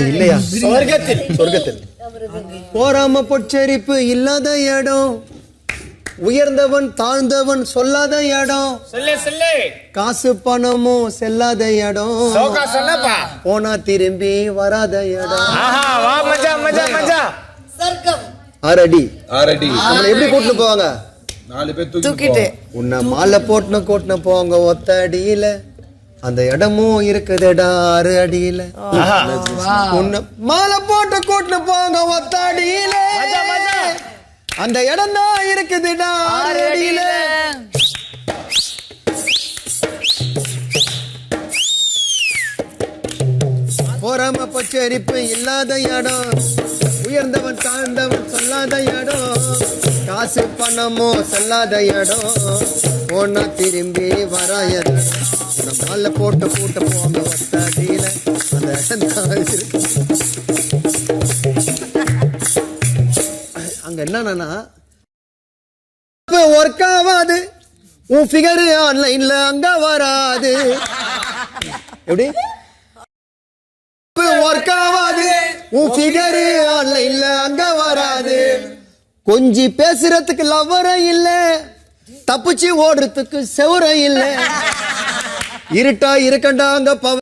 இல்லையா? சொர்க்கத்தில் போராம பொச்சரிப்பு இல்லாத இடம், உயர்ந்தவன் தாழ்ந்தவன் சொல்லாத இடம், காசு பணமும் செல்லாத இடம், போனா திரும்பி வராத இடம். ஆறடி எப்படி கூட்டு போவாங்க? 4 பேர் தூக்கிட்டு உன்னை மாலை போட்டுன போங்க ஒத்த அடியில, அந்த இடமும் இருக்குதுடா 6 அடியில. உன்னை மாலை போட்டு கூட்டுன போங்க ஒத்த அடியில, அந்த இடம் தான் இருக்குதுடா 6 அடியில. போராம பச்சரிப்பு இல்லாத இடம், உயர்ந்தவன் தாழ்ந்தவன் சொல்லாத இடம், காசு பணமோ செல்லாத இடம், போனா திரும்பி வராயது. மாலை போட்டு கூட்ட போங்க ஒத்தாடியில, அந்த இடம் அங்க என்னன்னா ஒர்க் ஆகாது, உன் ஃபிகர் ஆன்லைன்ல அங்க வராது. எப்படி ஒர்க் ஆகாது, உன் ஃபிகர் ஆன்லைன்ல அங்க வராது. கொஞ்சி பேசுறதுக்கு லவ்வரம் இல்ல, தப்பிச்சு ஓடுறதுக்கு செவரம் இல்ல. இருட்டா இருக்கண்டா அங்க